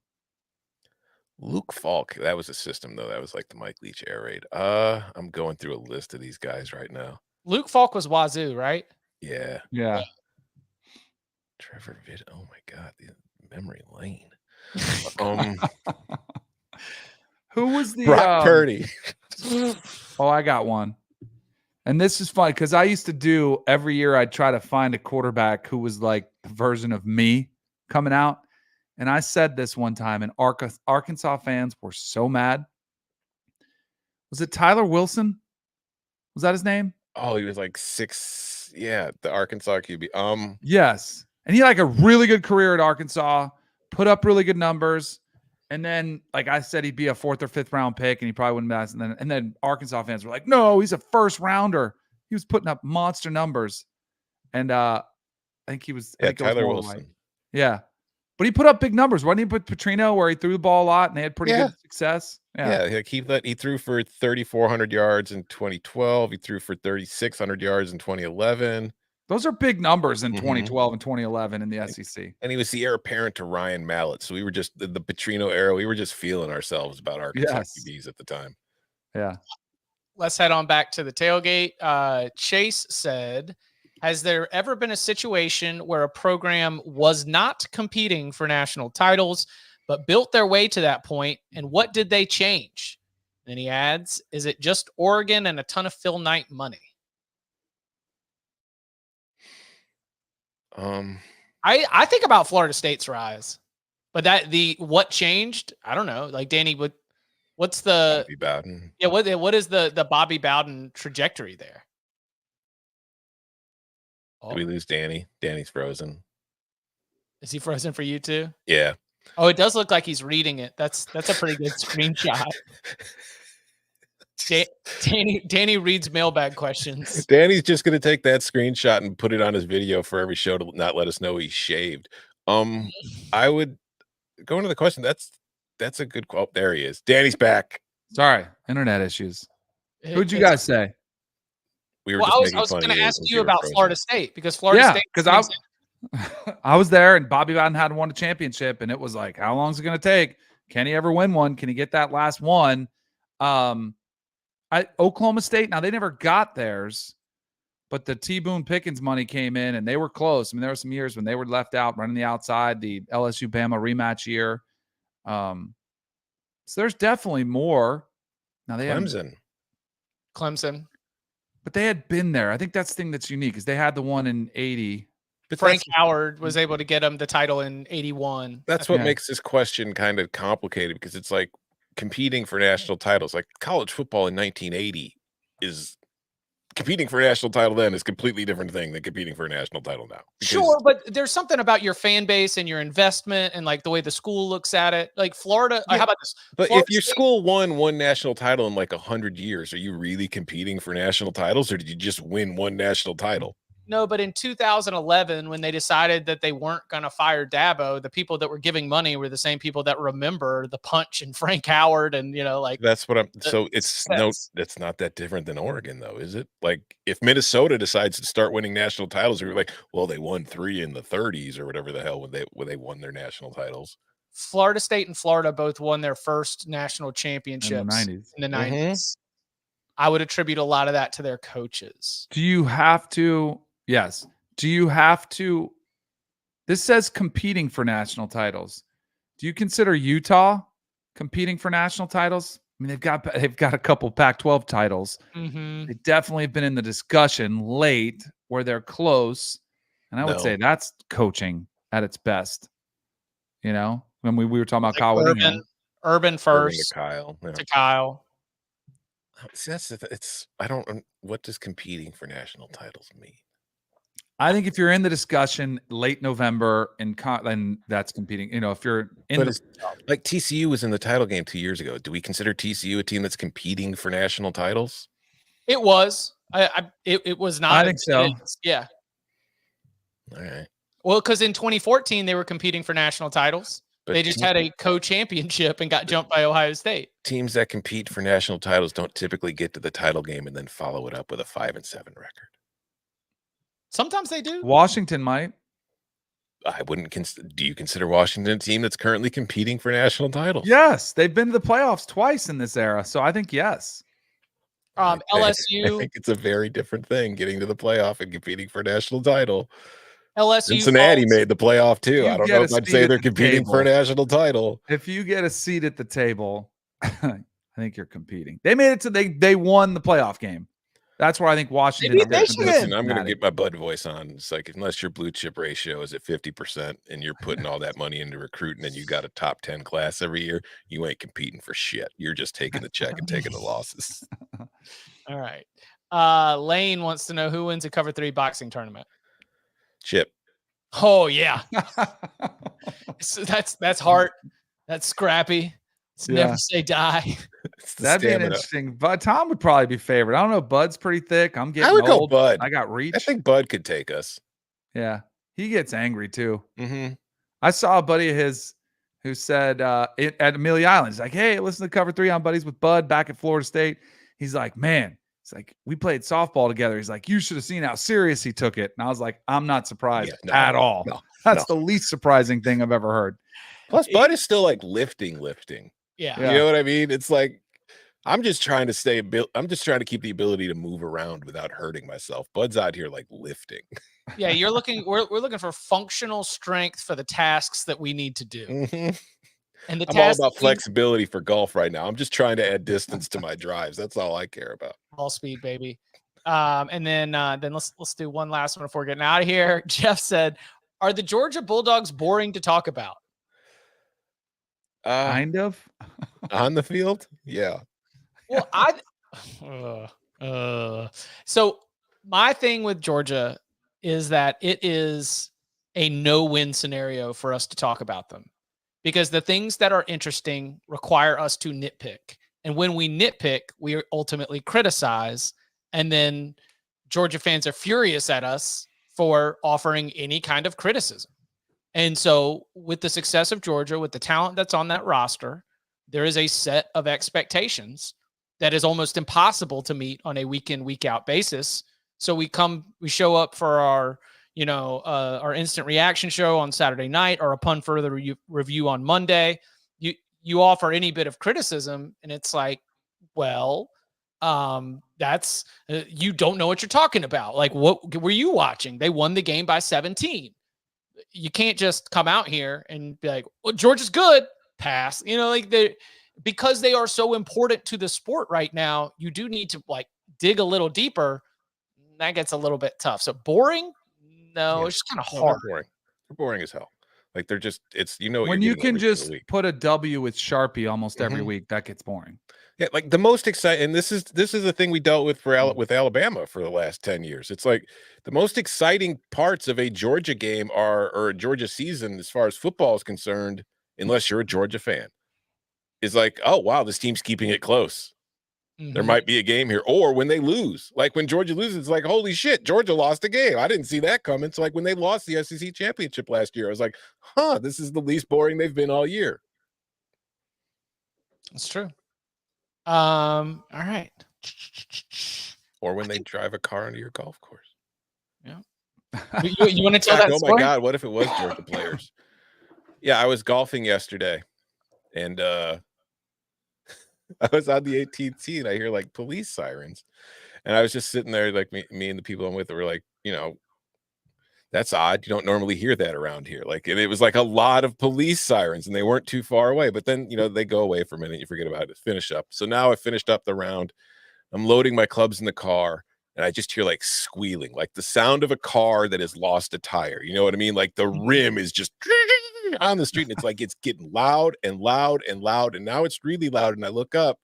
Luke Falk. That was a system though. That was like the Mike Leach air raid. I'm going through a list of these guys right now. Luke Falk was Wazoo, right? Yeah. Yeah. Trevor Vid. Oh my God, the memory lane. Who was the Brock Purdy. Oh, I got one. And this is fun because I used to do every year. I'd try to find a quarterback who was like the version of me coming out. And I said this one time, and Arkansas fans were so mad. Was it Tyler Wilson? Was that his name? Oh, he was like 6. Yeah, the Arkansas QB. Yes. And he had like a really good career at Arkansas, put up really good numbers. And then, like I said, he'd be a 4th or 5th round pick, and he probably wouldn't pass. And then Arkansas fans were like, no, he's a first rounder. He was putting up monster numbers. And I think he was. Yeah, Tyler Wilson. Right. Yeah. But he put up big numbers. Wasn't he with Petrino where he threw the ball a lot and they had pretty good success? Yeah, like he threw for 3,400 yards in 2012. He threw for 3,600 yards in 2011. Those are big numbers in 2012 and 2011 in the SEC. And he was the heir apparent to Ryan Mallett. So we were just the Petrino era. We were just feeling ourselves about Arkansas QBs at the time. Yeah. Let's head on back to the tailgate. Chase said, has there ever been a situation where a program was not competing for national titles, but built their way to that point? And what did they change? And he adds, is it just Oregon and a ton of Phil Knight money? I think about Florida State's rise, but what changed? I don't know. Like Danny, what's the Bobby Bowden? Yeah, what is the Bobby Bowden trajectory there? Did we lose Danny? Danny's frozen. Is he frozen for you too? Yeah. Oh, it does look like he's reading it. That's a pretty good screenshot. Danny reads mailbag questions. Danny's just going to take that screenshot and put it on his video for every show to not let us know he's shaved. I would go into the question. That's a good quote. There he is. Danny's back. Sorry, internet issues. Who'd you guys say? We were I was going to ask you about Florida State because Florida State. Because I was there and Bobby Bowden hadn't won a championship, and it was like, how long is it going to take? Can he ever win one? Can he get that last one? Oklahoma State, now they never got theirs, but the T. Boone Pickens money came in and they were close. I mean, there were some years when they were left out running the outside, the LSU Bama rematch year. So there's definitely more. Now they Clemson. But they had been there. I think that's the thing that's unique is they had the one in 80. But Frank Howard was able to get them the title in 81. That's what makes this question kind of complicated because it's like competing for national titles. Like college football in 1980 is competing for a national title then is a completely different thing than competing for a national title now. Sure, but there's something about your fan base and your investment and like the way the school looks at it. Like Florida, how about this? But Florida if your school won one national title in like 100 years, are you really competing for national titles or did you just win one national title? No, but in 2011, when they decided that they weren't going to fire Dabo, the people that were giving money were the same people that remember the punch and Frank Howard and, that's what it's not that different than Oregon though, is it? Like if Minnesota decides to start winning national titles, we're like, well, they won 3 in the 30s or whatever the hell when they won their national titles. Florida State and Florida both won their first national championships in the 90s. Mm-hmm. I would attribute a lot of that to their coaches. Do you have to? Yes. Do you have to? This says competing for national titles. Do you consider Utah competing for national titles? I mean, they've got a couple Pac-12 titles. Mm-hmm. They definitely have been in the discussion late where they're close, and I would say that's coaching at its best. You know, when we were talking about Kyle Urban first to Kyle. See, what does competing for national titles mean? I think if you're in the discussion late November then that's competing. You know, if you're in like TCU was in the title game 2 years ago. Do we consider TCU a team that's competing for national titles? It was. It was not. I think so. Yeah. All right. Well, because in 2014 they were competing for national titles. But they just had a co-championship and got jumped by Ohio State. Teams that compete for national titles don't typically get to the title game and then follow it up with a 5-7 record. Sometimes they do. Washington might. I wouldn't do you consider Washington a team that's currently competing for national titles? Yes, they've been to the playoffs twice in this era, so I think yes. I LSU. think it's a very different thing getting to the playoff and competing for a national title. LSU Cincinnati made the playoff too. You I don't get know a if I'd seat say at they're the competing for a table. national title. If you get a seat at the table, I think you're competing. They made it to they won the playoff game. That's where I think Washington. beat Michigan. Listen, I'm going to get my Bud voice on. It's like, unless your blue chip ratio is at 50% and you're putting all that money into recruiting and you got a top 10 class every year, you ain't competing for shit. You're just taking the check and taking the losses. All right. Lane wants to know who wins a Cover 3 boxing tournament. Chip. Oh yeah. So that's hard. That's scrappy. It's never say die. That'd be an interesting. But Tom would probably be favored. I don't know. Bud's pretty thick. I'm getting I would old. go Bud. I got reach. I think Bud could take us. Yeah, he gets angry too. Mm-hmm. I saw a buddy of his who said at Amelia Island, he's like, "Hey, listen to Cover 3 on Buddies with Bud back at Florida State." He's like, "Man, it's like we played softball together." He's like, "You should have seen how serious he took it." And I was like, "I'm not surprised at all. That's the least surprising thing I've ever heard." Plus, Bud is still like lifting. Yeah. You know what I mean? It's like, I'm just trying to I'm just trying to keep the ability to move around without hurting myself. Bud's out here like lifting. Yeah, we're looking for functional strength for the tasks that we need to do. Mm-hmm. And I'm all about flexibility for golf right now. I'm just trying to add distance to my drives. That's all I care about. Ball speed, baby. And then let's do one last one before getting out of here. Jeff said, "Are the Georgia Bulldogs boring to talk about?" Kind of. On the field? Yeah. Well, so my thing with Georgia is that it is a no-win scenario for us to talk about them, because the things that are interesting require us to nitpick. And when we nitpick, we ultimately criticize. And then Georgia fans are furious at us for offering any kind of criticism. And so with the success of Georgia, with the talent that's on that roster, there is a set of expectations that is almost impossible to meet on a week in, week out basis. So we show up for our instant reaction show on Saturday night, or upon further review on Monday. You offer any bit of criticism, and it's like, well, that's you don't know what you're talking about. Like, what were you watching? They won the game by 17. You can't just come out here and be like, well, Georgia's good, pass. Because they are so important to the sport right now, you do need to dig a little deeper. That gets a little bit tough. So boring? No, it's just kind of hard. They're boring as hell. Like, they're just, when you can just put a W with Sharpie almost every week, that gets boring. Yeah, like the most exciting, and this is the thing we dealt with with Alabama for the last 10 years. It's like the most exciting parts of a Georgia game or a Georgia season, as far as football is concerned, unless you're a Georgia fan, is like, oh wow, this team's keeping it close. Mm-hmm. There might be a game here. Or when they lose, like when Georgia loses, it's like, holy shit, Georgia lost a game. I didn't see that coming. So like when they lost the SEC championship last year, I was like, this is the least boring they've been all year. That's true. All right. Or when they drive a car into your golf course. Yeah. You want to tell that story? Oh my God, what if it was Georgia players? Yeah, I was golfing yesterday, and I was on the 18th tee, and I hear like police sirens, and I was just sitting there, like me and the people I'm with were like, that's odd. You don't normally hear that around here. Like, and it was like a lot of police sirens, and they weren't too far away. But then, they go away for a minute. You forget about it. Finish up. So now I finished up the round. I'm loading my clubs in the car, and I just hear like squealing, like the sound of a car that has lost a tire. You know what I mean? Like the rim is just on the street, and it's like it's getting loud and loud and loud, and now it's really loud. And I look up,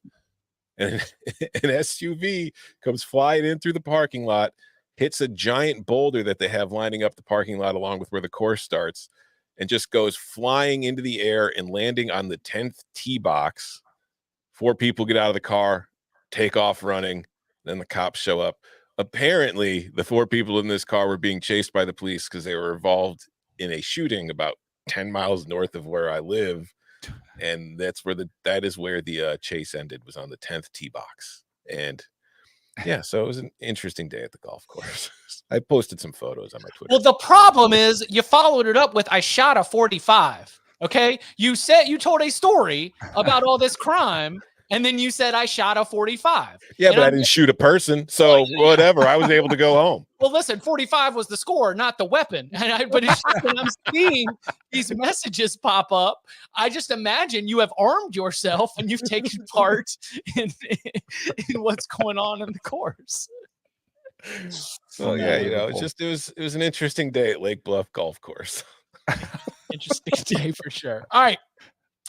and an SUV comes flying in through the parking lot, hits a giant boulder that they have lining up the parking lot along with where the course starts, and just goes flying into the air and landing on the 10th tee box. 4 people get out of the car, take off running. Then the cops show up. Apparently, the 4 people in this car were being chased by the police because they were involved in a shooting about 10 miles north of where I live. And that is where the chase ended, was on the 10th tee box. And Yeah, so it was an interesting day at the golf course. I posted some photos on my Twitter. Well, the problem is you followed it up with I shot a 45. Okay. You told a story about all this crime, and then you said I shot a 45. Yeah, and but I didn't shoot a person, so whatever. I was able to go home. Well, listen, 45 was the score, not the weapon. But it's just when I'm seeing these messages pop up, I just imagine you have armed yourself and you've taken part in what's going on in the course. So yeah, it was an interesting day at Lake Bluff Golf Course. Interesting day for sure. All right.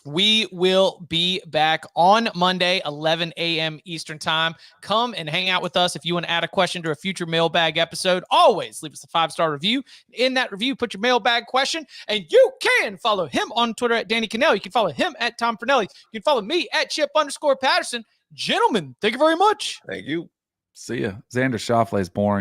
We will be back on Monday, 11 a.m. Eastern time. Come and hang out with us. If you want to add a question to a future Mailbag episode, always leave us a 5-star review. In that review, put your Mailbag question, and you can follow him on Twitter at Danny Cannell. You can follow him at Tom Fernelli. You can follow me at Chip_Patterson. Gentlemen, thank you very much. Thank you. See ya. Xander Schauffele is boring.